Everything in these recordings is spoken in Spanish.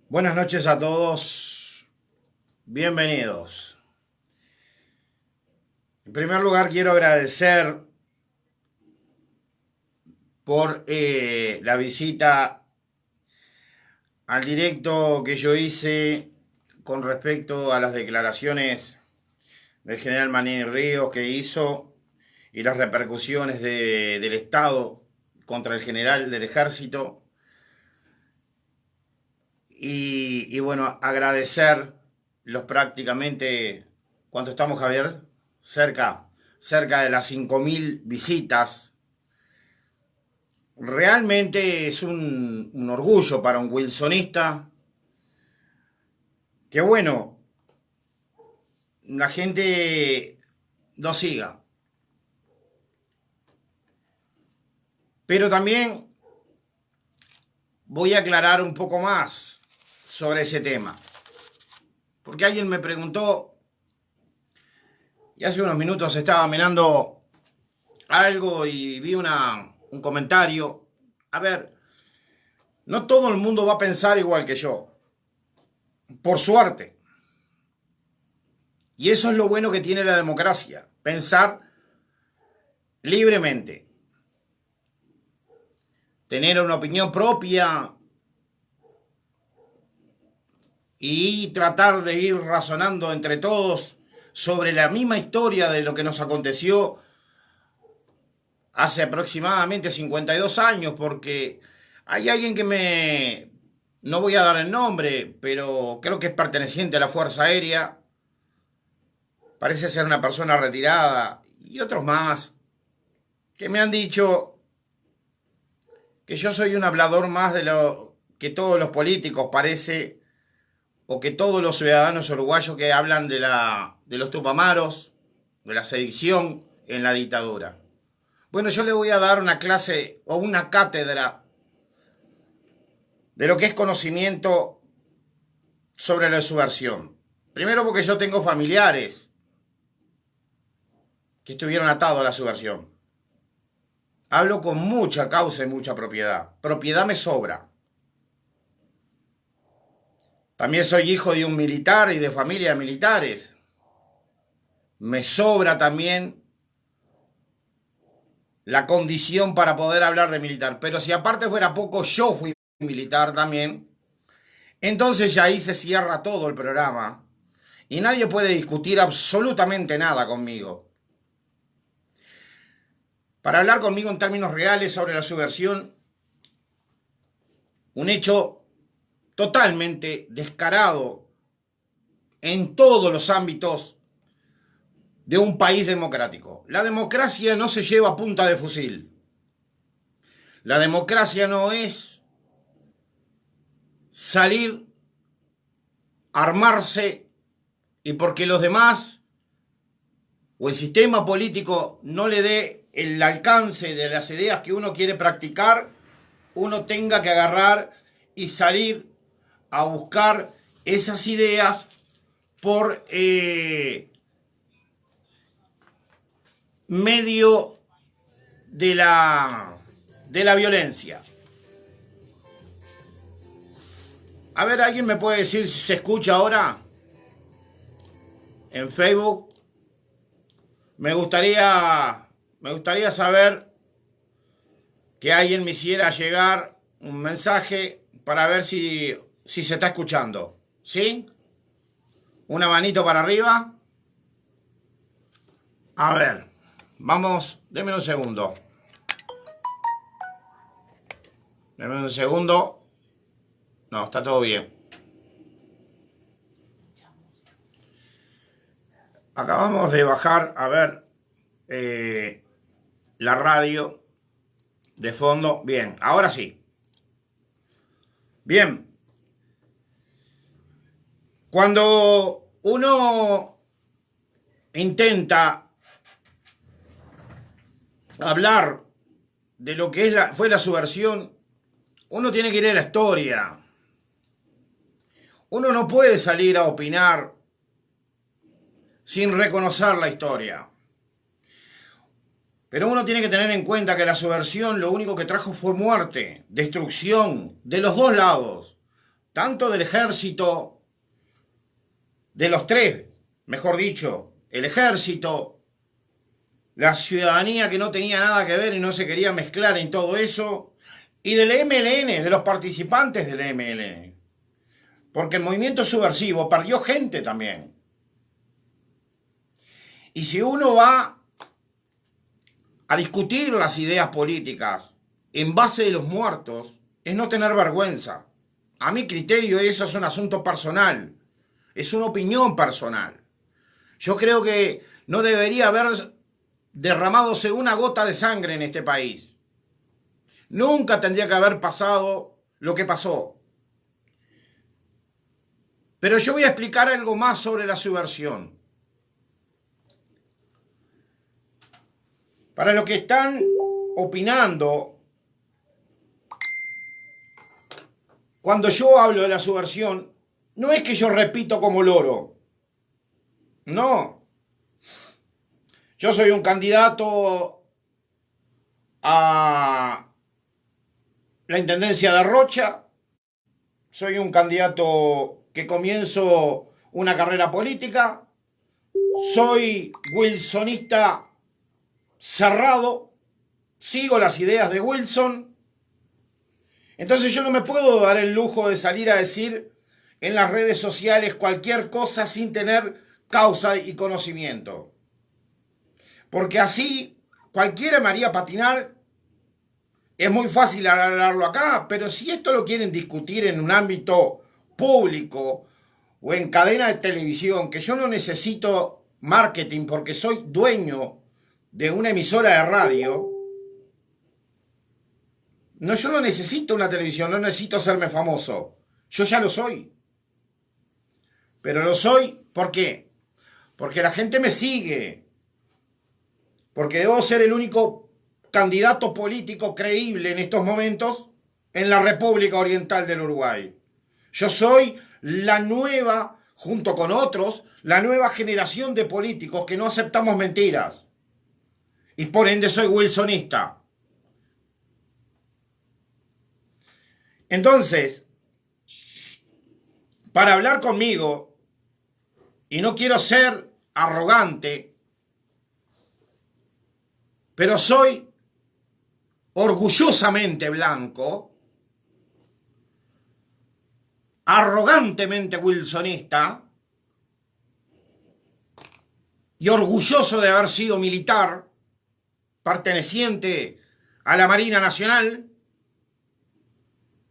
Buenas noches a todos, bienvenidos. En primer lugar quiero agradecer por la visita al directo que yo hice con respecto a las declaraciones del general Manini Ríos que hizo y las repercusiones del Estado contra el general del ejército. Y bueno, agradecer los prácticamente, ¿cuánto estamos, Javier? Cerca de las 5.000 visitas. Realmente es un orgullo para un wilsonista que, bueno, la gente lo siga. Pero también voy a aclarar un poco más sobre ese tema. Porque alguien me preguntó, y hace unos minutos estaba mirando algo y vi un comentario. A ver, no todo el mundo va a pensar igual que yo. Por suerte. Y eso es lo bueno que tiene la democracia. Pensar libremente. Tener una opinión propia y tratar de ir razonando entre todos sobre la misma historia de lo que nos aconteció hace aproximadamente 52 años, porque hay alguien que no voy a dar el nombre, pero creo que es perteneciente a la Fuerza Aérea, parece ser una persona retirada, y otros más, que me han dicho que yo soy un hablador más de lo que todos los políticos parece, o que todos los ciudadanos uruguayos que hablan de los tupamaros, de la sedición en la dictadura. Bueno, yo le voy a dar una clase o una cátedra de lo que es conocimiento sobre la subversión. Primero porque yo tengo familiares que estuvieron atados a la subversión. Hablo con mucha causa y mucha propiedad. Propiedad me sobra. También soy hijo de un militar y de familia de militares. Me sobra también la condición para poder hablar de militar. Pero si aparte fuera poco, yo fui militar también. Entonces ya ahí se cierra todo el programa. Y nadie puede discutir absolutamente nada conmigo. Para hablar conmigo en términos reales sobre la subversión, un hecho totalmente descarado en todos los ámbitos de un país democrático. La democracia no se lleva a punta de fusil. La democracia no es salir, armarse y porque los demás o el sistema político no le dé el alcance de las ideas que uno quiere practicar, uno tenga que agarrar y salir a buscar esas ideas por medio de la violencia. A ver, ¿alguien me puede decir si se escucha ahora? En Facebook. Me gustaría saber que alguien me hiciera llegar un mensaje para ver si se está escuchando. ¿Sí? Una manito para arriba. A ver, vamos, denme un segundo. Denme un segundo. No, está todo bien. Acabamos de bajar, a ver, la radio de fondo. Bien, ahora sí. Bien. Cuando uno intenta hablar de lo que fue la subversión, uno tiene que ir a la historia. Uno no puede salir a opinar sin reconocer la historia. Pero uno tiene que tener en cuenta que la subversión lo único que trajo fue muerte, destrucción, de los dos lados, tanto del ejército, de los tres, mejor dicho, el ejército, la ciudadanía que no tenía nada que ver y no se quería mezclar en todo eso, y del MLN, de los participantes del MLN. Porque el movimiento subversivo perdió gente también. Y si uno va a discutir las ideas políticas en base de los muertos, es no tener vergüenza. A mi criterio eso es un asunto personal, es una opinión personal. Yo creo que no debería haber derramadose una gota de sangre en este país. Nunca tendría que haber pasado lo que pasó. Pero yo voy a explicar algo más sobre la subversión. Para los que están opinando, cuando yo hablo de la subversión, no es que yo repito como loro. No. Yo soy un candidato a la intendencia de Rocha. Soy un candidato que comienzo una carrera política. Soy wilsonista cerrado, sigo las ideas de Wilson. Entonces yo no me puedo dar el lujo de salir a decir en las redes sociales cualquier cosa sin tener causa y conocimiento. Porque así cualquiera me haría patinar. Es muy fácil hablarlo acá, pero si esto lo quieren discutir en un ámbito público o en cadena de televisión, que yo no necesito marketing porque soy dueño de una emisora de radio, no, yo no necesito una televisión, no necesito hacerme famoso. Yo ya lo soy. Pero lo soy, ¿por qué? Porque la gente me sigue. Porque debo ser el único candidato político creíble en estos momentos en la República Oriental del Uruguay. Yo soy la nueva, junto con otros, la nueva generación de políticos que no aceptamos mentiras. Y por ende soy wilsonista. Entonces, para hablar conmigo, y no quiero ser arrogante, pero soy orgullosamente blanco, arrogantemente wilsonista y orgulloso de haber sido militar, perteneciente a la Marina Nacional.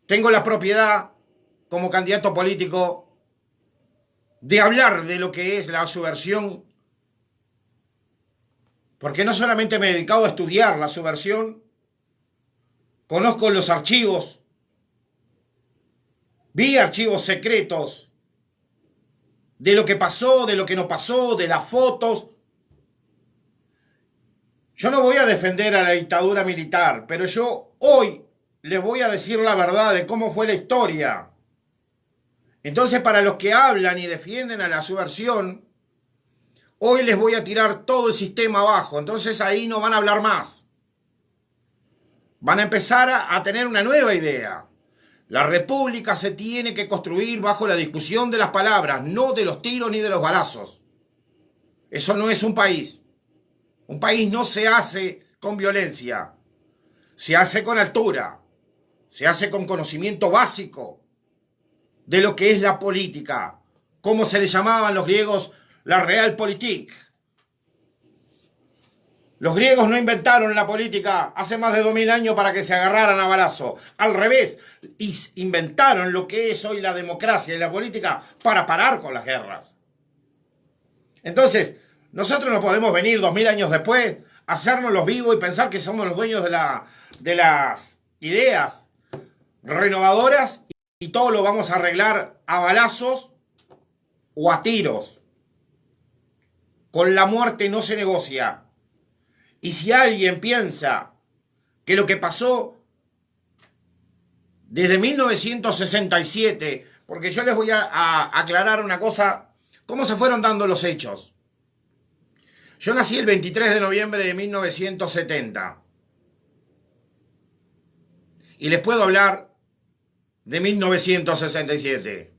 Tengo la propiedad, como candidato político, de hablar de lo que es la subversión, porque no solamente me he dedicado a estudiar la subversión, conozco los archivos, vi archivos secretos de lo que pasó, de lo que no pasó, de las fotos. Yo no voy a defender a la dictadura militar, pero yo hoy les voy a decir la verdad de cómo fue la historia. Entonces, para los que hablan y defienden a la subversión, hoy les voy a tirar todo el sistema abajo. Entonces ahí no van a hablar más. Van a empezar a tener una nueva idea. La república se tiene que construir bajo la discusión de las palabras, no de los tiros ni de los balazos. Eso no es un país. Un país no se hace con violencia. Se hace con altura. Se hace con conocimiento básico de lo que es la política. Como se le llamaban los griegos, la realpolitik. Los griegos no inventaron la política hace más de 2000 años para que se agarraran a balazo. Al revés, inventaron lo que es hoy la democracia y la política para parar con las guerras. Entonces, nosotros no podemos venir 2000 años después, hacernos los vivos y pensar que somos los dueños de las ideas renovadoras y todo lo vamos a arreglar a balazos o a tiros. Con la muerte no se negocia. Y si alguien piensa que lo que pasó desde 1967, porque yo les voy a aclarar una cosa, cómo se fueron dando los hechos. Yo nací el 23 de noviembre de 1970 y les puedo hablar de 1967.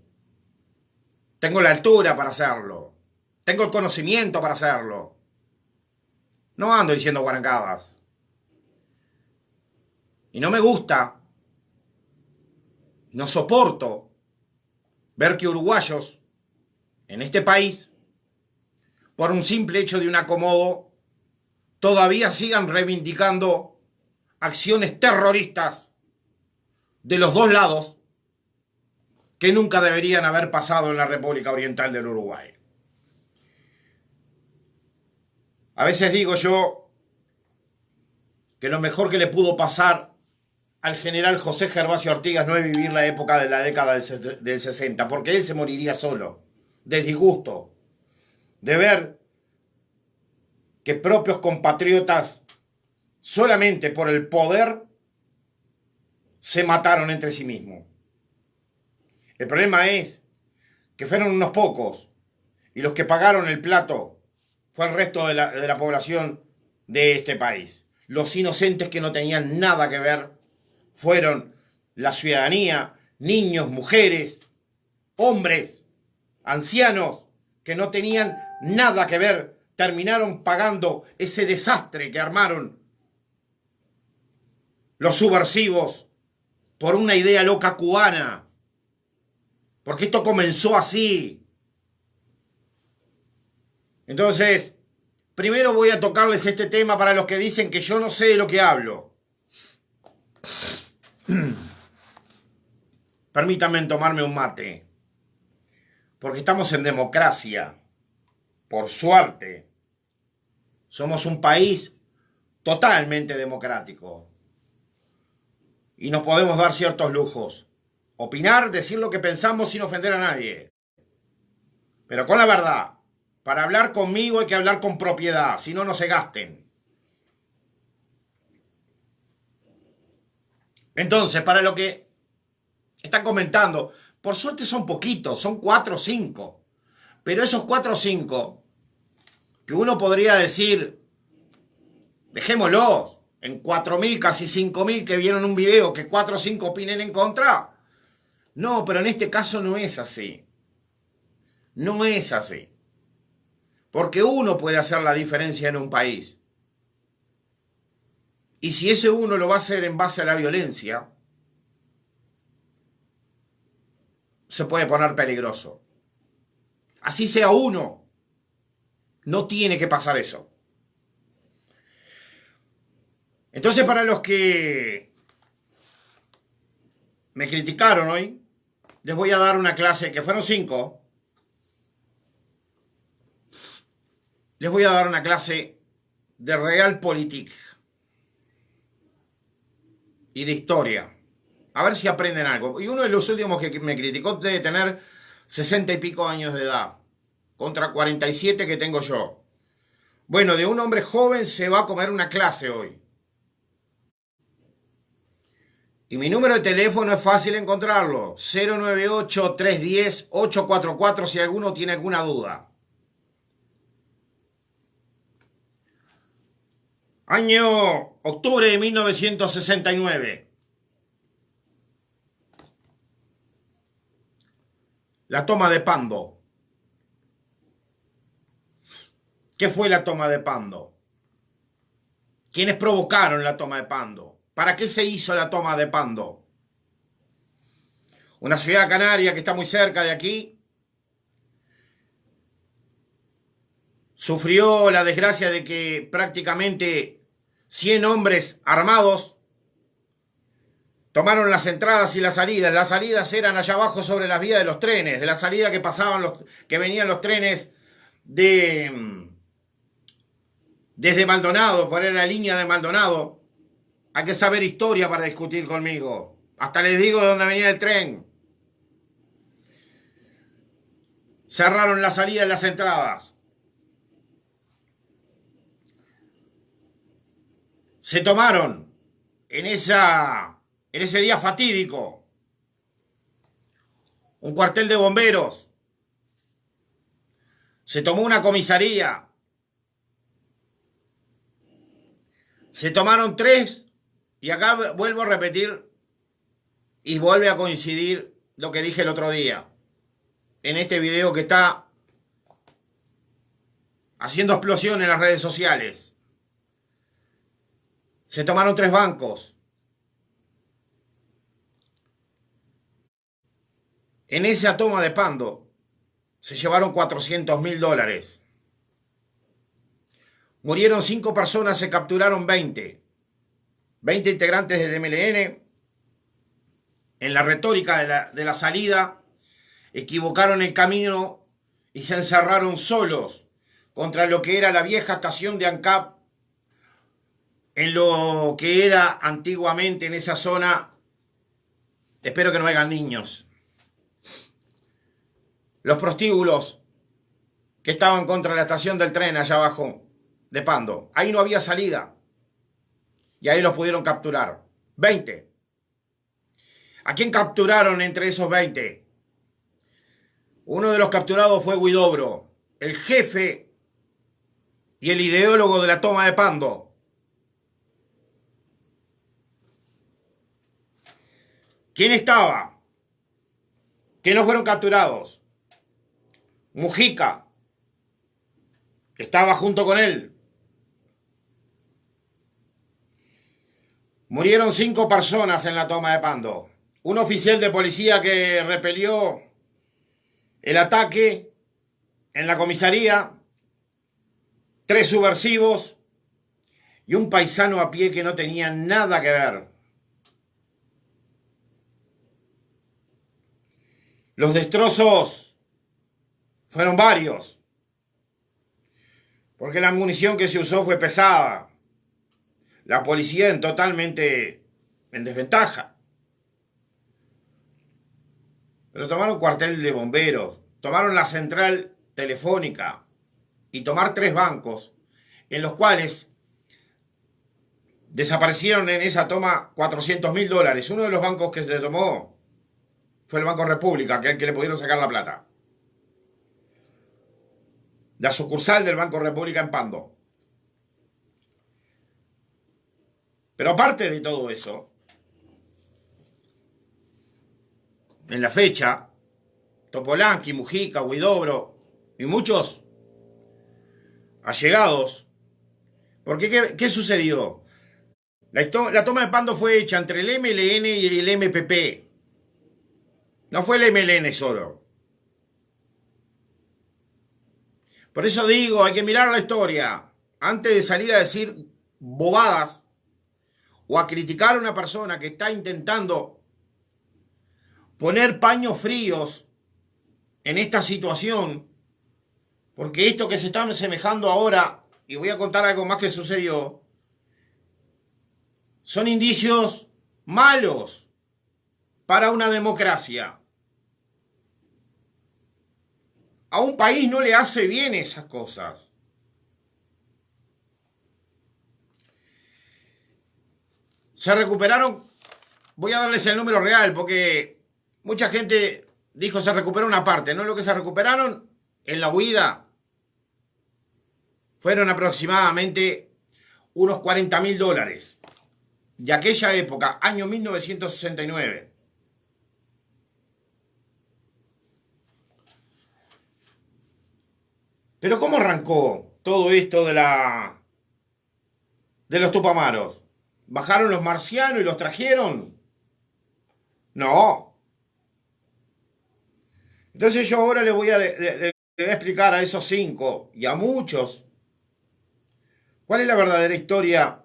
Tengo la altura para hacerlo. Tengo el conocimiento para hacerlo. No ando diciendo guarancadas. Y no me gusta, no soporto ver que uruguayos en este país, por un simple hecho de un acomodo, todavía sigan reivindicando acciones terroristas de los dos lados que nunca deberían haber pasado en la República Oriental del Uruguay. A veces digo yo que lo mejor que le pudo pasar al general José Gervasio Artigas no es vivir la época de la década del 60, porque él se moriría solo, de disgusto, de ver que propios compatriotas, solamente por el poder, se mataron entre sí mismos. El problema es que fueron unos pocos, y los que pagaron el plato fue el resto de la población de este país. Los inocentes que no tenían nada que ver fueron la ciudadanía, niños, mujeres, hombres, ancianos, que no tenían nada que ver, terminaron pagando ese desastre que armaron los subversivos por una idea loca cubana. Porque esto comenzó así. Entonces, primero voy a tocarles este tema para los que dicen que yo no sé de lo que hablo. Permítanme tomarme un mate. Porque estamos en democracia. Por suerte. Somos un país totalmente democrático. Y nos podemos dar ciertos lujos. Opinar, decir lo que pensamos sin ofender a nadie. Pero con la verdad. Para hablar conmigo hay que hablar con propiedad, si no, no se gasten. Entonces, para lo que están comentando, por suerte son poquitos, son 4 o 5. Pero esos 4 o 5, que uno podría decir, dejémoslos, en 4.000, casi 5.000 que vieron un video, que 4 o 5 opinen en contra. No, pero en este caso no es así. No es así. Porque uno puede hacer la diferencia en un país. Y si ese uno lo va a hacer en base a la violencia, se puede poner peligroso. Así sea uno, no tiene que pasar eso. Entonces, para los que me criticaron hoy, les voy a dar una clase, que fueron 5. Les voy a dar una clase de Realpolitik y de historia. A ver si aprenden algo. Y uno de los últimos que me criticó debe tener 60 y pico años de edad, contra 47 que tengo yo. Bueno, de un hombre joven se va a comer una clase hoy. Y mi número de teléfono es fácil encontrarlo. 098-310-844 si alguno tiene alguna duda. Año octubre de 1969. La toma de Pando. ¿Qué fue la toma de Pando? ¿Quiénes provocaron la toma de Pando? ¿Para qué se hizo la toma de Pando? Una ciudad canaria que está muy cerca de aquí sufrió la desgracia de que prácticamente 100 hombres armados tomaron las entradas y las salidas. Las salidas eran allá abajo sobre las vías de los trenes, de la salida que pasaban que venían los trenes desde Maldonado, por la línea de Maldonado. Hay que saber historia para discutir conmigo. Hasta les digo de dónde venía el tren. Cerraron la salida y las entradas. Se tomaron en ese día fatídico un cuartel de bomberos. Se tomó una comisaría. Se tomaron 3 y acá vuelvo a repetir y vuelve a coincidir lo que dije el otro día en este video que está haciendo explosión en las redes sociales. Se tomaron 3 bancos. En esa toma de Pando se llevaron $400.000. Murieron 5 personas, se capturaron 20. 20 integrantes del MLN. En la retórica de la salida, equivocaron el camino y se encerraron solos contra lo que era la vieja estación de ANCAP, en lo que era antiguamente en esa zona. Espero que no hayan niños. Los prostíbulos que estaban contra la estación del tren allá abajo de Pando. Ahí no había salida. Y ahí los pudieron capturar. 20. ¿A quién capturaron entre esos 20? Uno de los capturados fue Huidobro, el jefe y el ideólogo de la toma de Pando. ¿Quién estaba? ¿Quién no fueron capturados? Mujica, que estaba junto con él. Murieron 5 personas en la toma de Pando. Un oficial de policía que repelió el ataque en la comisaría, 3 subversivos y un paisano a pie que no tenía nada que ver. Los destrozos fueron varios, porque la munición que se usó fue pesada. La policía totalmente en desventaja. Pero tomaron cuartel de bomberos, tomaron la central telefónica y tomar 3 bancos en los cuales desaparecieron en esa toma $400.000. Uno de los bancos que se le tomó fue el Banco República, que es el que le pudieron sacar la plata. La sucursal del Banco República en Pando. Pero aparte de todo eso, en la fecha, Topolansky, Mujica, Huidobro y muchos allegados. Porque ¿qué sucedió? La toma de Pando fue hecha entre el MLN y el MPP. No fue el MLN solo. Por eso digo, hay que mirar la historia antes de salir a decir bobadas o a criticar a una persona que está intentando poner paños fríos en esta situación, porque esto que se está asemejando ahora, y voy a contar algo más que sucedió, son indicios malos para una democracia. A un país no le hace bien esas cosas. Se recuperaron, voy a darles el número real, porque mucha gente dijo se recuperó una parte, ¿no? Lo que se recuperaron en la huida fueron aproximadamente unos $40.000 de aquella época, año 1969. Pero ¿cómo arrancó todo esto de los Tupamaros? ¿Bajaron los marcianos y los trajeron? No. Entonces yo ahora le voy a explicar a esos 5 y a muchos cuál es la verdadera historia.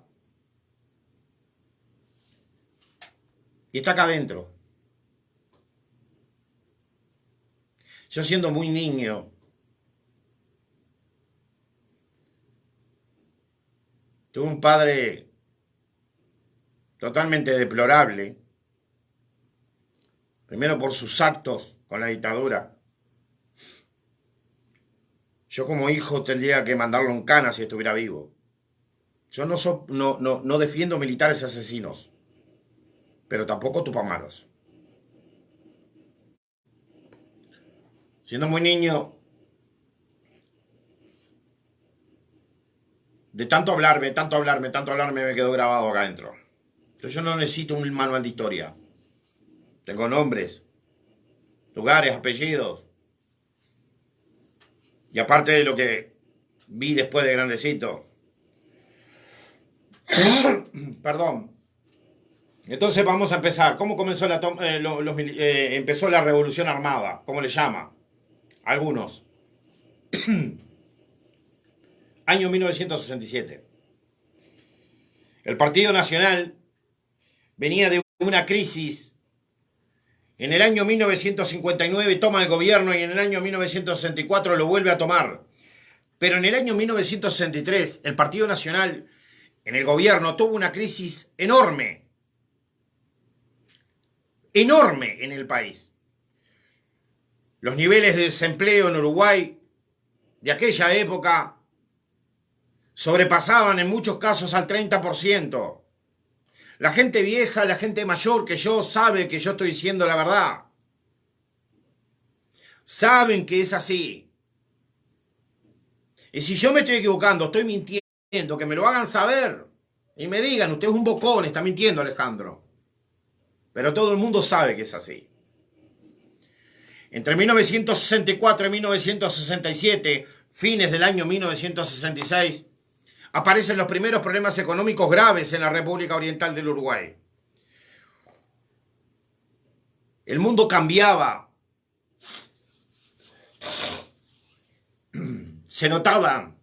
Y está acá adentro. Yo siendo muy niño, tuve un padre totalmente deplorable. Primero por sus actos con la dictadura. Yo como hijo tendría que mandarlo en cana si estuviera vivo. Yo no defiendo militares asesinos, pero tampoco tupamaros. Siendo muy niño, De tanto hablarme, tanto hablarme, tanto hablarme, me quedó grabado acá adentro. Entonces yo no necesito un manual de historia. Tengo nombres, lugares, apellidos. Y aparte de lo que vi después de grandecito. Perdón. Entonces vamos a empezar. ¿Cómo comenzó empezó la Revolución Armada? ¿Cómo le llama? Algunos. Año 1967. El Partido Nacional venía de una crisis. En el año 1959 toma el gobierno y en el año 1964 lo vuelve a tomar. Pero en el año 1963 el Partido Nacional en el gobierno tuvo una crisis enorme. Enorme en el país. Los niveles de desempleo en Uruguay de aquella época sobrepasaban en muchos casos al 30%. La gente vieja, la gente mayor que yo sabe que yo estoy diciendo la verdad. Saben que es así. Y si yo me estoy equivocando, estoy mintiendo, que me lo hagan saber y me digan, usted es un bocón, está mintiendo Alejandro. Pero todo el mundo sabe que es así. Entre 1964 y 1967, fines del año 1966, aparecen los primeros problemas económicos graves en la República Oriental del Uruguay. El mundo cambiaba. Se notaba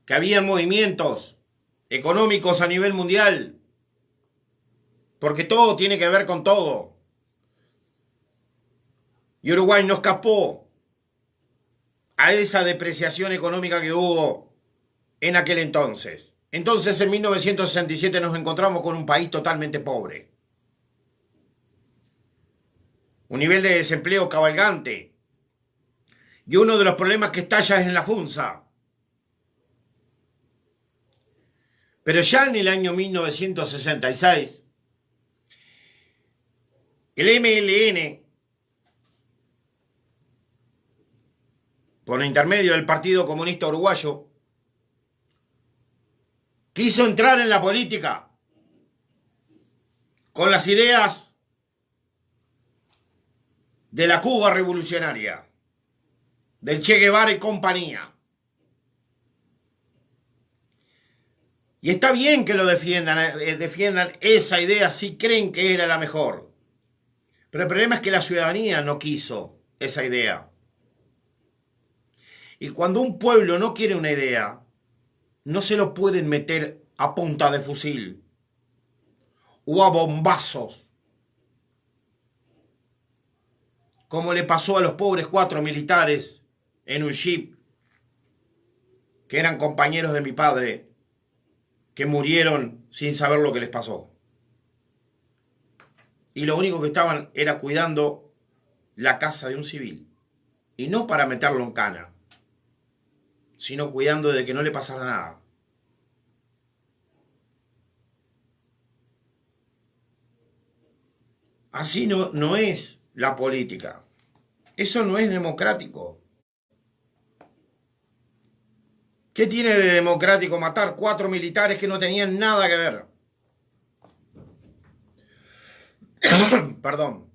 que había movimientos económicos a nivel mundial, porque todo tiene que ver con todo. Y Uruguay no escapó a esa depreciación económica que hubo en aquel entonces. Entonces, en 1967 nos encontramos con un país totalmente pobre. Un nivel de desempleo cabalgante. Y uno de los problemas que estalla es en la FUNSA. Pero ya en el año 1966, el MLN, por intermedio del Partido Comunista Uruguayo, quiso entrar en la política con las ideas de la Cuba revolucionaria, del Che Guevara y compañía. Y está bien que lo defiendan esa idea si creen que era la mejor. Pero el problema es que la ciudadanía no quiso esa idea. Y cuando un pueblo no quiere una idea, no se lo pueden meter a punta de fusil o a bombazos, como le pasó a los pobres 4 militares en un jeep, que eran compañeros de mi padre, que murieron sin saber lo que les pasó. Y lo único que estaban era cuidando la casa de un civil. Y no para meterlo en cana, sino cuidando de que no le pasara nada. Así no es la política. Eso no es democrático. ¿Qué tiene de democrático matar 4 militares que no tenían nada que ver? Perdón.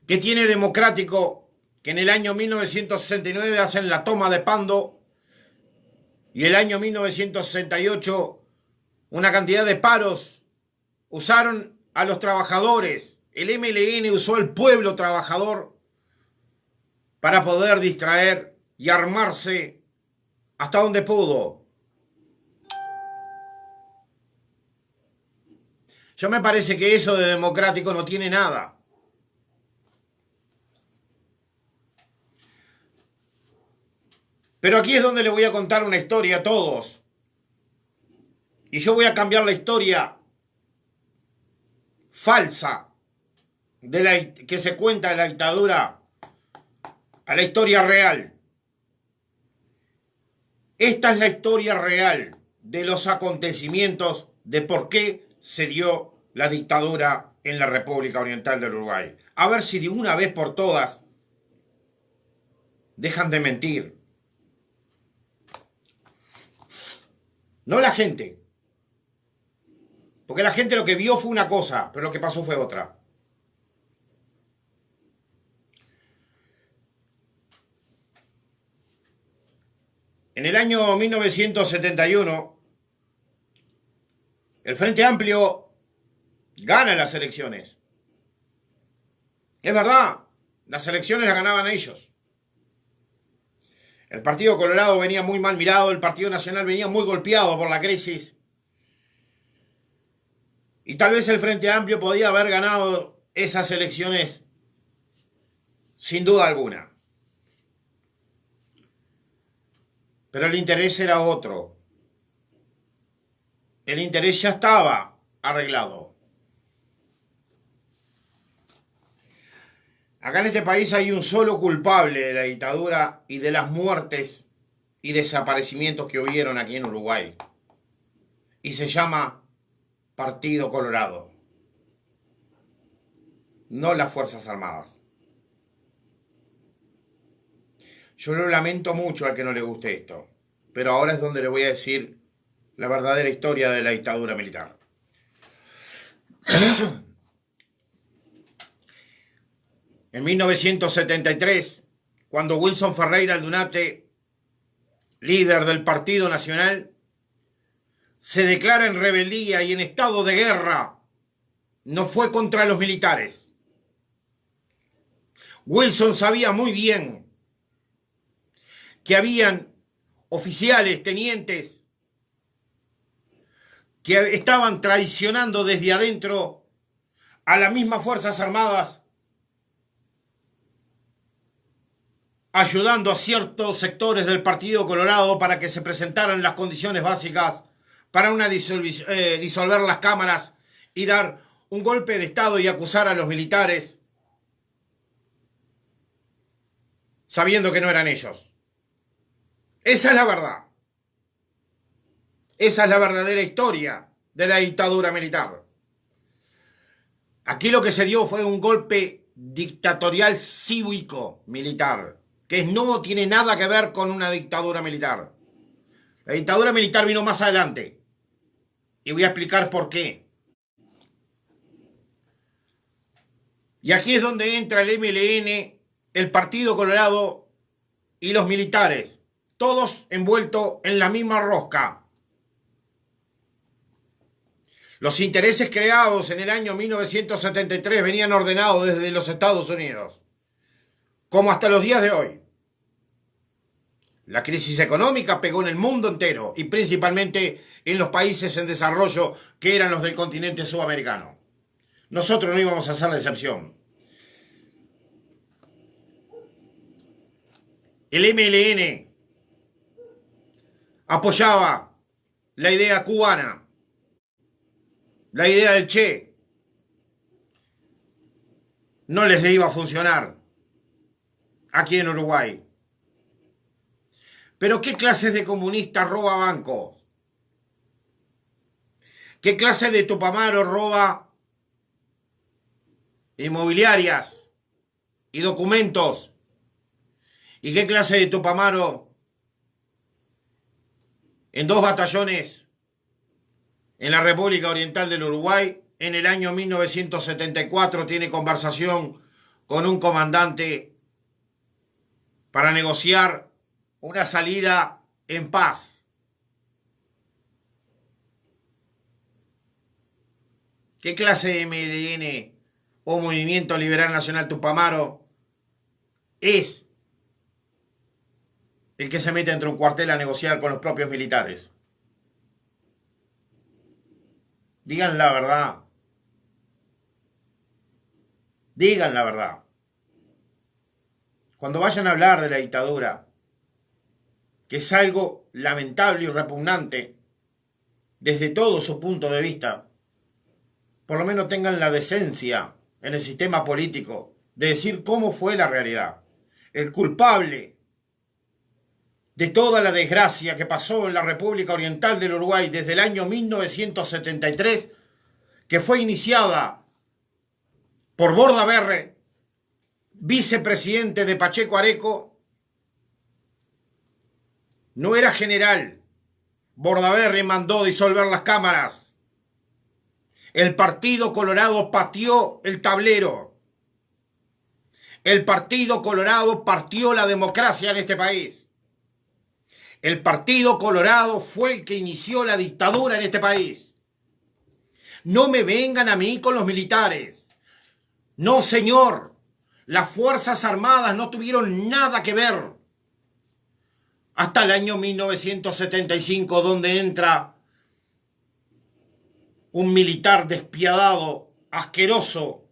¿Qué tiene democrático que en el año 1969 hacen la toma de Pando y el año 1968 una cantidad de paros usaron a los trabajadores? El MLN usó al pueblo trabajador para poder distraer y armarse hasta donde pudo. Yo me parece que eso de democrático no tiene nada. Pero aquí es donde les voy a contar una historia a todos. Y yo voy a cambiar la historia falsa que se cuenta de la dictadura a la historia real. Esta es la historia real de los acontecimientos de por qué se dio la dictadura en la República Oriental del Uruguay. A ver si de una vez por todas dejan de mentir. No la gente. Porque la gente lo que vio fue una cosa, pero lo que pasó fue otra. En el año 1971, el Frente Amplio gana las elecciones. Es verdad, las elecciones las ganaban ellos. El Partido Colorado venía muy mal mirado, el Partido Nacional venía muy golpeado por la crisis. Y tal vez el Frente Amplio podía haber ganado esas elecciones sin duda alguna. Pero el interés era otro. El interés ya estaba arreglado. Acá en este país hay un solo culpable de la dictadura y de las muertes y desaparecimientos que hubieron aquí en Uruguay. Y se llama Partido Colorado. No las Fuerzas Armadas. Yo lo lamento mucho al que no le guste esto, pero ahora es donde le voy a decir la verdadera historia de la dictadura militar. En 1973, cuando Wilson Ferreira Aldunate, líder del Partido Nacional, se declara en rebeldía y en estado de guerra, no fue contra los militares. Wilson sabía muy bien que habían oficiales, tenientes, que estaban traicionando desde adentro a las mismas Fuerzas Armadas, ayudando a ciertos sectores del Partido Colorado para que se presentaran las condiciones básicas para disolver las cámaras y dar un golpe de Estado y acusar a los militares, sabiendo que no eran ellos. Esa es la verdad. Esa es la verdadera historia de la dictadura militar. Aquí lo que se dio fue un golpe dictatorial cívico militar, que no tiene nada que ver con una dictadura militar. La dictadura militar vino más adelante. Y voy a explicar por qué. Y aquí es donde entra el MLN, el Partido Colorado y los militares. Todos envueltos en la misma rosca. Los intereses creados en el año 1973 venían ordenados desde los Estados Unidos, como hasta los días de hoy. La crisis económica pegó en el mundo entero y principalmente en los países en desarrollo que eran los del continente sudamericano. Nosotros no íbamos a hacer la excepción. El MLN apoyaba la idea cubana, la idea del Che. No les iba a funcionar aquí en Uruguay. Pero ¿qué clase de comunista roba bancos? ¿Qué clase de Tupamaro roba inmobiliarias y documentos? ¿Y qué clase de Tupamaro en 2 batallones en la República Oriental del Uruguay en el año 1974 tiene conversación con un comandante para negociar una salida en paz? ¿Qué clase de MLN o Movimiento Liberal Nacional Tupamaro es el que se mete entre un cuartel a negociar con los propios militares? Digan la verdad. Digan la verdad. Cuando vayan a hablar de la dictadura, que es algo lamentable y repugnante desde todo su punto de vista, por lo menos tengan la decencia en el sistema político de decir cómo fue la realidad. El culpable de toda la desgracia que pasó en la República Oriental del Uruguay desde el año 1973, que fue iniciada por Bordaberry, vicepresidente de Pacheco Areco, no era general. Bordaberry mandó disolver las cámaras. El Partido Colorado pateó el tablero. El Partido Colorado partió la democracia en este país. El Partido Colorado fue el que inició la dictadura en este país. No me vengan a mí con los militares. No, señor. Las Fuerzas Armadas no tuvieron nada que ver. Hasta el año 1975, donde entra un militar despiadado, asqueroso,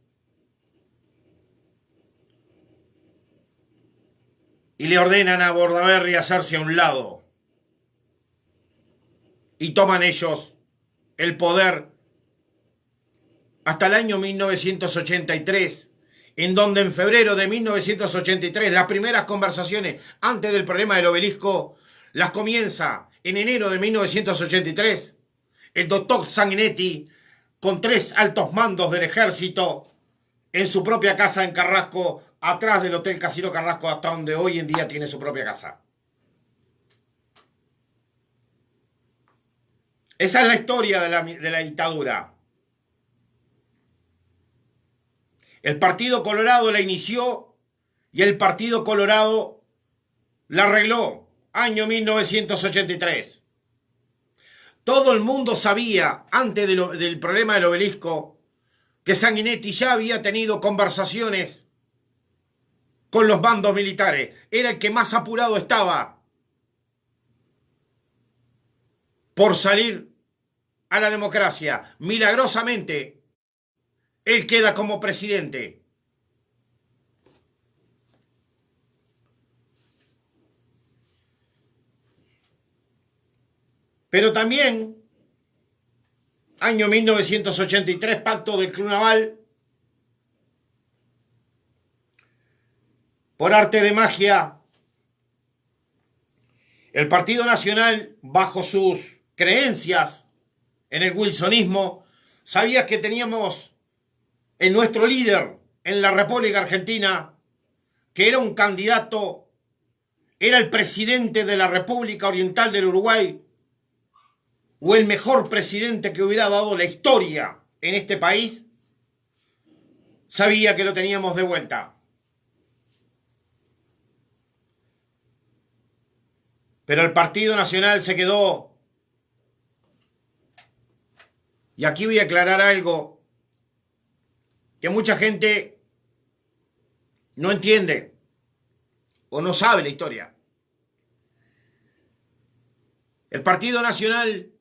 y le ordenan a Bordaberry hacerse a un lado. Y toman ellos el poder hasta el año 1983, en donde en febrero de 1983 las primeras conversaciones antes del problema del obelisco las comienza en enero de 1983 el doctor Sanguinetti con 3 altos mandos del ejército en su propia casa en Carrasco, atrás del Hotel Casino Carrasco, hasta donde hoy en día tiene su propia casa. Esa es la historia de la dictadura. El Partido Colorado la inició y el Partido Colorado la arregló. Año 1983. Todo el mundo sabía, antes del problema del obelisco, que Sanguinetti ya había tenido conversaciones con los mandos militares. Era el que más apurado estaba por salir a la democracia. Milagrosamente, él queda como presidente. Pero también, año 1983, pacto del Club Naval. Por arte de magia, el Partido Nacional, bajo sus creencias en el wilsonismo, sabía que teníamos en nuestro líder en la República Argentina, que era un candidato, era el presidente de la República Oriental del Uruguay, o el mejor presidente que hubiera dado la historia en este país, sabía que lo teníamos de vuelta. Pero el Partido Nacional se quedó. Y aquí voy a aclarar algo que mucha gente no entiende o no sabe la historia. El Partido Nacional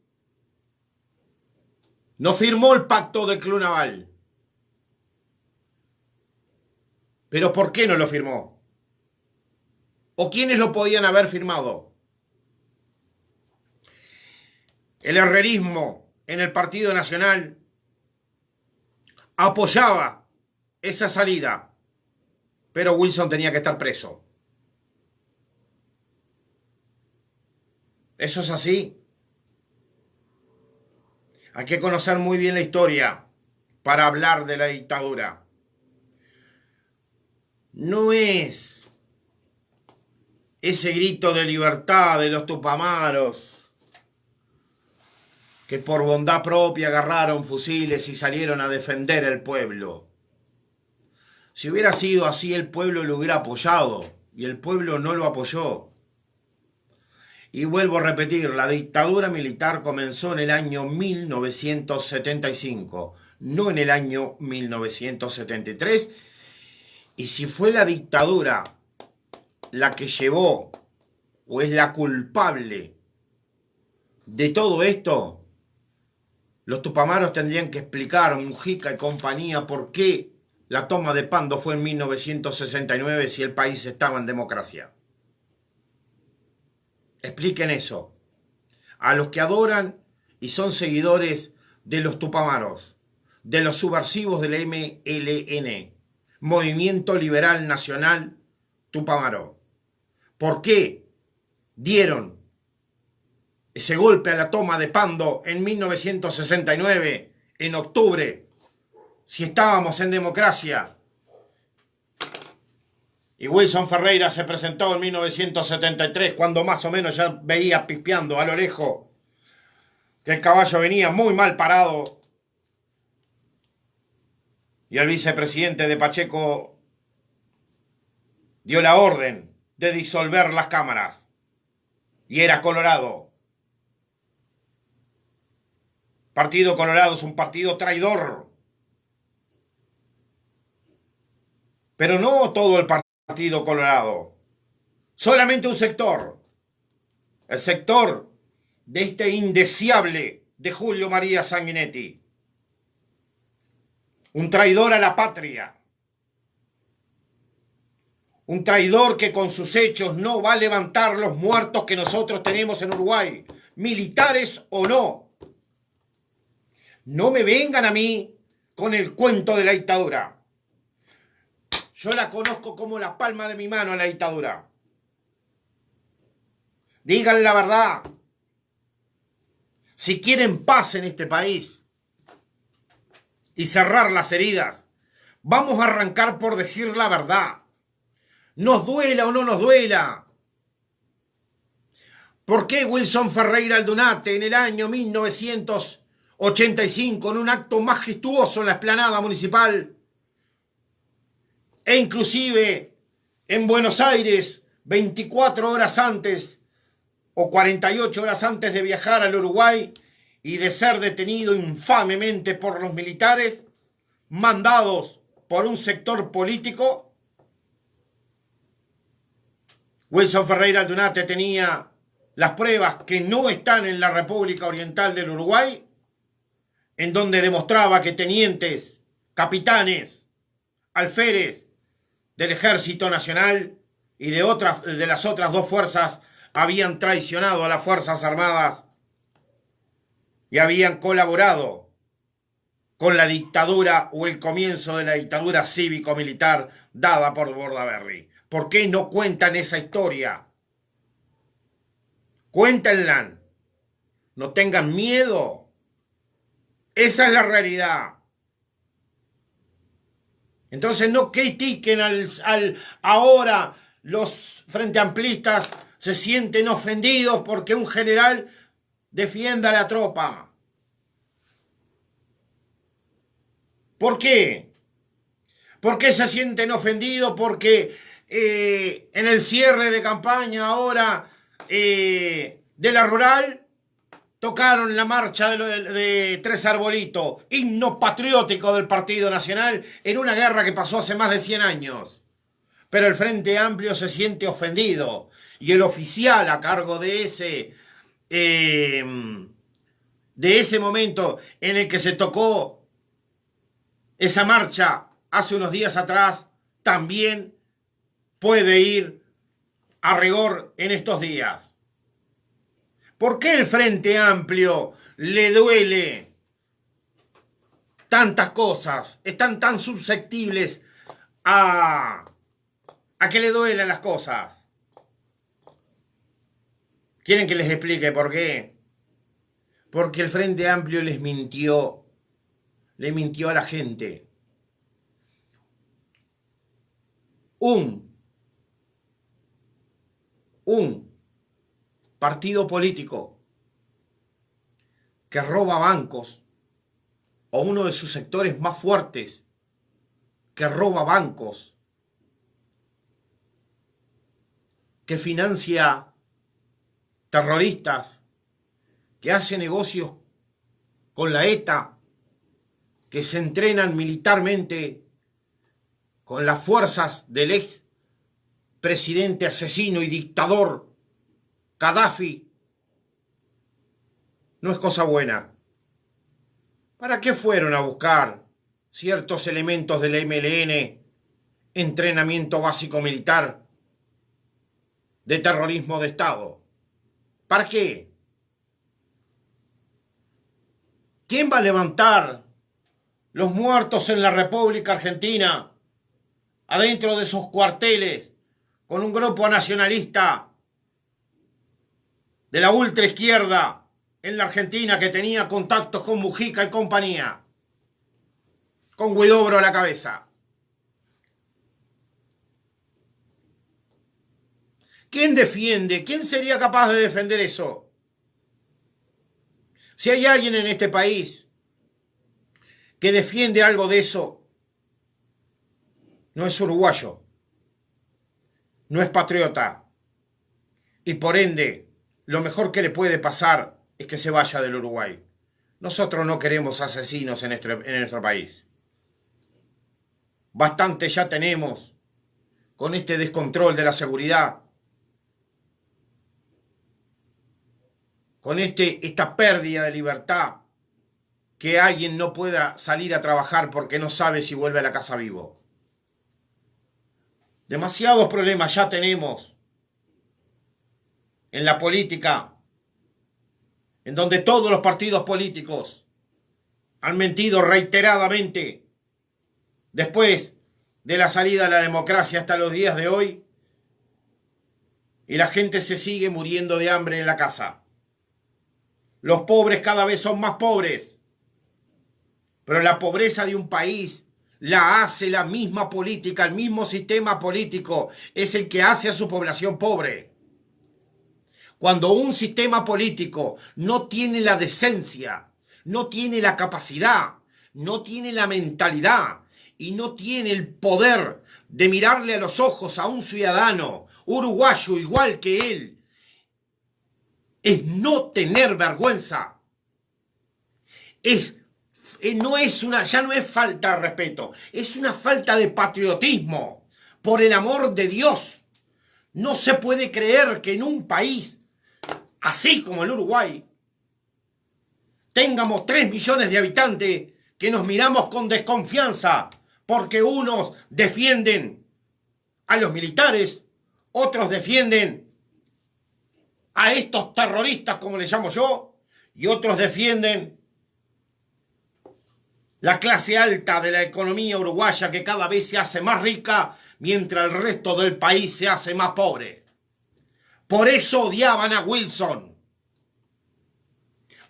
no firmó el pacto del Club Naval. ¿Pero por qué no lo firmó? ¿O quiénes lo podían haber firmado? El herrerismo en el Partido Nacional apoyaba esa salida, pero Wilson tenía que estar preso. Eso es así. Hay que conocer muy bien la historia para hablar de la dictadura. No es ese grito de libertad de los tupamaros que por bondad propia agarraron fusiles y salieron a defender el pueblo. Si hubiera sido así, el pueblo lo hubiera apoyado, y el pueblo no lo apoyó. Y vuelvo a repetir, la dictadura militar comenzó en el año 1975, no en el año 1973. Y si fue la dictadura la que llevó o es la culpable de todo esto, los tupamaros tendrían que explicar, Mujica y compañía, por qué la toma de Pando fue en 1969 si el país estaba en democracia. Expliquen eso. A los que adoran y son seguidores de los tupamaros, de los subversivos del MLN, Movimiento Liberal Nacional Tupamaro. ¿Por qué dieron ese golpe a la toma de Pando en 1969, en octubre, si estábamos en democracia? Y Wilson Ferreira se presentó en 1973, cuando más o menos ya veía pispeando a lo lejos que el caballo venía muy mal parado. Y el vicepresidente de Pacheco dio la orden de disolver las cámaras. Y era Colorado. Partido Colorado es un partido traidor. Pero no todo el Partido Colorado. Solamente un sector. El sector de este indeseable de Julio María Sanguinetti. Un traidor a la patria. Un traidor que con sus hechos no va a levantar los muertos que nosotros tenemos en Uruguay, militares o no. No me vengan a mí con el cuento de la dictadura. Yo la conozco como la palma de mi mano a la dictadura. Digan la verdad. Si quieren paz en este país y cerrar las heridas, vamos a arrancar por decir la verdad. Nos duela o no nos duela. ¿Por qué Wilson Ferreira Aldunate en el año 1985, en un acto majestuoso en la explanada municipal, e inclusive en Buenos Aires, 24 horas antes o 48 horas antes de viajar al Uruguay y de ser detenido infamemente por los militares, mandados por un sector político, Wilson Ferreira Aldunate tenía las pruebas que no están en la República Oriental del Uruguay, en donde demostraba que tenientes, capitanes, alférez del Ejército Nacional y de las otras dos fuerzas habían traicionado a las Fuerzas Armadas y habían colaborado con la dictadura o el comienzo de la dictadura cívico-militar dada por Bordaberry. ¿Por qué no cuentan esa historia? Cuéntenla. No tengan miedo. Esa es la realidad. Entonces no critiquen ahora los frente amplistas se sienten ofendidos porque un general defienda a la tropa. ¿Por qué? ¿Por qué se sienten ofendidos? Porque en el cierre de campaña ahora de la rural tocaron la marcha de Tres Arbolitos, himno patriótico del Partido Nacional en una guerra que pasó hace más de 100 años. Pero el Frente Amplio se siente ofendido y el oficial a cargo de ese momento en el que se tocó esa marcha hace unos días atrás también puede ir a rigor en estos días. ¿Por qué el Frente Amplio le duele tantas cosas? Están tan susceptibles a que le duelen las cosas. ¿Quieren que les explique por qué? Porque el Frente Amplio les mintió. Le mintió a la gente. Un partido político que roba bancos, o uno de sus sectores más fuertes que roba bancos, que financia terroristas, que hace negocios con la ETA, que se entrenan militarmente con las fuerzas del ex presidente asesino y dictador Gaddafi, no es cosa buena. ¿Para qué fueron a buscar ciertos elementos del MLN, entrenamiento básico militar, de terrorismo de Estado? ¿Para qué? ¿Quién va a levantar los muertos en la República Argentina adentro de esos cuarteles con un grupo nacionalista de la ultraizquierda en la Argentina que tenía contactos con Mujica y compañía, con Huidobro a la cabeza? ¿Quién defiende? ¿Quién sería capaz de defender eso? Si hay alguien en este país que defiende algo de eso, no es uruguayo, no es patriota, y por ende, lo mejor que le puede pasar es que se vaya del Uruguay. Nosotros no queremos asesinos en nuestro país. Bastante ya tenemos con este descontrol de la seguridad, con esta pérdida de libertad, que alguien no pueda salir a trabajar porque no sabe si vuelve a la casa vivo. Demasiados problemas ya tenemos en la política, en donde todos los partidos políticos han mentido reiteradamente después de la salida de la democracia hasta los días de hoy, y la gente se sigue muriendo de hambre en la casa. Los pobres cada vez son más pobres, pero la pobreza de un país la hace la misma política, el mismo sistema político es el que hace a su población pobre. Cuando un sistema político no tiene la decencia, no tiene la capacidad, no tiene la mentalidad y no tiene el poder de mirarle a los ojos a un ciudadano uruguayo igual que él, es no tener vergüenza. Ya no es falta de respeto, es una falta de patriotismo. Por el amor de Dios, no se puede creer que en un país así como el Uruguay tengamos 3 millones de habitantes que nos miramos con desconfianza porque unos defienden a los militares, otros defienden a estos terroristas, como les llamo yo, y otros defienden la clase alta de la economía uruguaya, que cada vez se hace más rica mientras el resto del país se hace más pobre. Por eso odiaban a Wilson,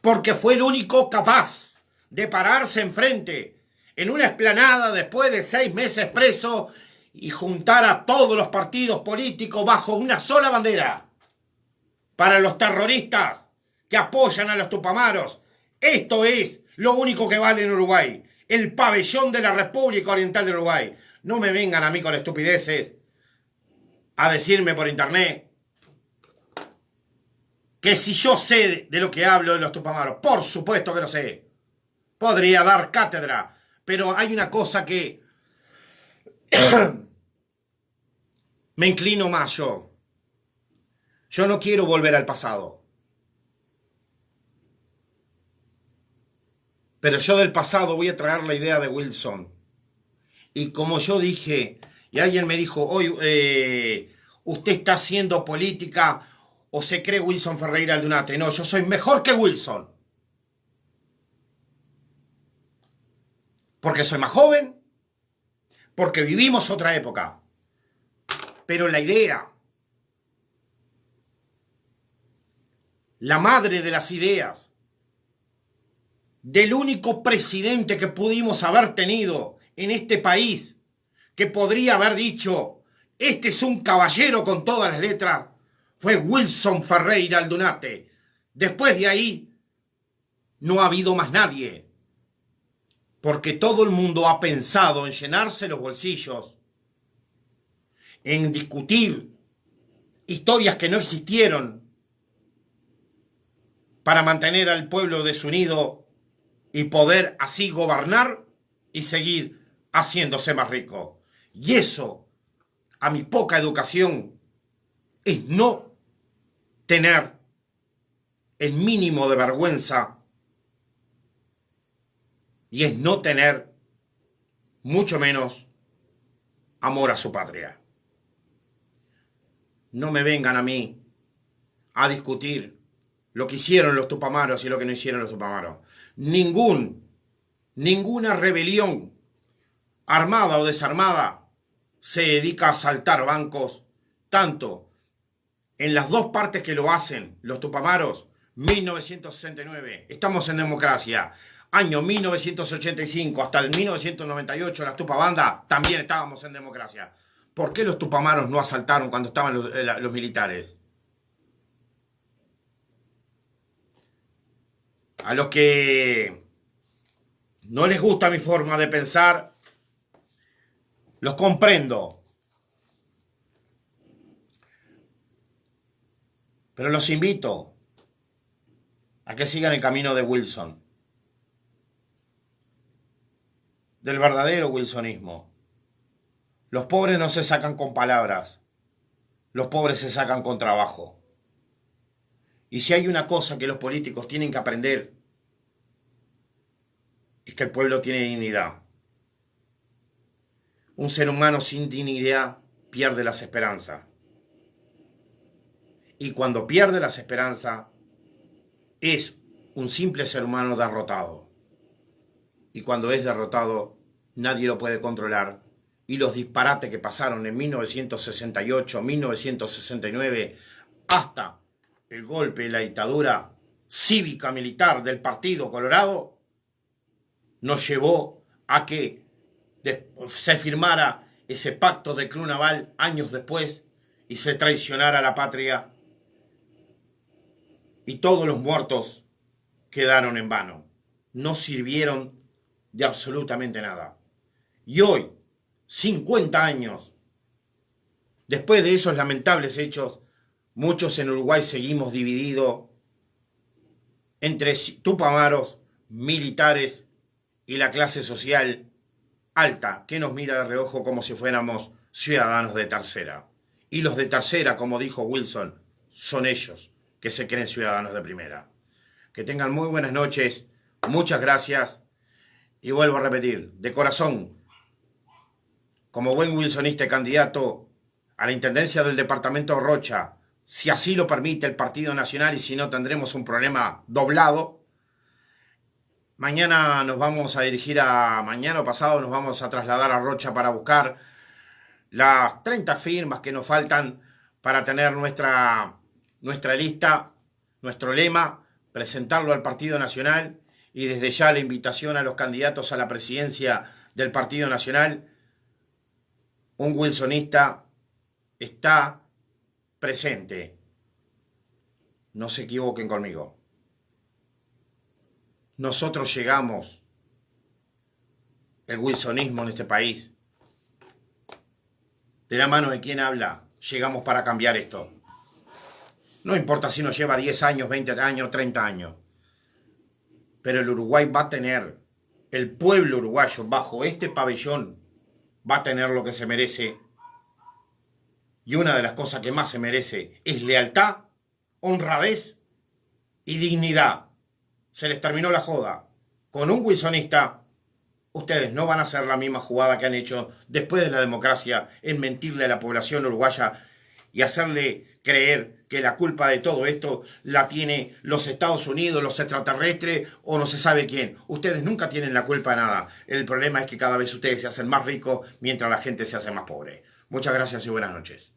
porque fue el único capaz de pararse enfrente en una explanada después de 6 meses preso y juntar a todos los partidos políticos bajo una sola bandera. Para los terroristas que apoyan a los tupamaros, esto es lo único que vale en Uruguay, el pabellón de la República Oriental de Uruguay. No me vengan a mí con estupideces a decirme por internet que si yo sé de lo que hablo de los tupamaros. Por supuesto que lo sé. Podría dar cátedra, pero hay una cosa que me inclino más yo. Yo no quiero volver al pasado. Pero yo del pasado voy a traer la idea de Wilson. Y como yo dije, y alguien me dijo, hoy usted está haciendo política o se cree Wilson Ferreira Aldunate. No, yo soy mejor que Wilson. Porque soy más joven, porque vivimos otra época. Pero la idea, la madre de las ideas, del único presidente que pudimos haber tenido en este país, que podría haber dicho, este es un caballero con todas las letras, fue Wilson Ferreira Aldunate. Después de ahí, no ha habido más nadie. Porque todo el mundo ha pensado en llenarse los bolsillos, en discutir historias que no existieron, para mantener al pueblo desunido y poder así gobernar y seguir haciéndose más rico. Y eso, a mi poca educación, es no tener el mínimo de vergüenza y es no tener mucho menos amor a su patria. No me vengan a mí a discutir lo que hicieron los tupamaros y lo que no hicieron los tupamaros. Ninguna rebelión armada o desarmada se dedica a asaltar bancos, tanto en las dos partes que lo hacen, los tupamaros, 1969, estamos en democracia, año 1985 hasta el 1998, las tupabandas, también estábamos en democracia. ¿Por qué los tupamaros no asaltaron cuando estaban los militares? A los que no les gusta mi forma de pensar, los comprendo. Pero los invito a que sigan el camino de Wilson, del verdadero wilsonismo. Los pobres no se sacan con palabras, los pobres se sacan con trabajo. Y si hay una cosa que los políticos tienen que aprender, es que el pueblo tiene dignidad. Un ser humano sin dignidad pierde las esperanzas. Y cuando pierde las esperanzas, es un simple ser humano derrotado. Y cuando es derrotado, nadie lo puede controlar. Y los disparates que pasaron en 1968, 1969, hasta el golpe y la dictadura cívica militar del Partido Colorado, nos llevó a que se firmara ese pacto de Club Naval años después y se traicionara a la patria y todos los muertos quedaron en vano, no sirvieron de absolutamente nada. Y hoy, 50 años después de esos lamentables hechos, muchos en Uruguay seguimos divididos entre tupamaros, militares y la clase social alta que nos mira de reojo como si fuéramos ciudadanos de tercera. Y los de tercera, como dijo Wilson, son ellos que se creen ciudadanos de primera. Que tengan muy buenas noches, muchas gracias y vuelvo a repetir, de corazón, como buen wilsonista y candidato a la intendencia del departamento de Rocha, si así lo permite el Partido Nacional y si no tendremos un problema doblado. Mañana nos vamos a dirigir mañana o pasado nos vamos a trasladar a Rocha para buscar las 30 firmas que nos faltan para tener nuestra lista, nuestro lema, presentarlo al Partido Nacional y desde ya la invitación a los candidatos a la presidencia del Partido Nacional. Un wilsonista está presente. No se equivoquen conmigo. Nosotros llegamos, el wilsonismo en este país, de la mano de quien habla, llegamos para cambiar esto. No importa si nos lleva 10 años, 20 años, 30 años. Pero el Uruguay va a tener, el pueblo uruguayo bajo este pabellón va a tener lo que se merece. Y una de las cosas que más se merece es lealtad, honradez y dignidad. Se les terminó la joda. Con un wilsonista, ustedes no van a hacer la misma jugada que han hecho después de la democracia en mentirle a la población uruguaya y hacerle creer que la culpa de todo esto la tiene los Estados Unidos, los extraterrestres o no se sabe quién. Ustedes nunca tienen la culpa de nada. El problema es que cada vez ustedes se hacen más ricos mientras la gente se hace más pobre. Muchas gracias y buenas noches.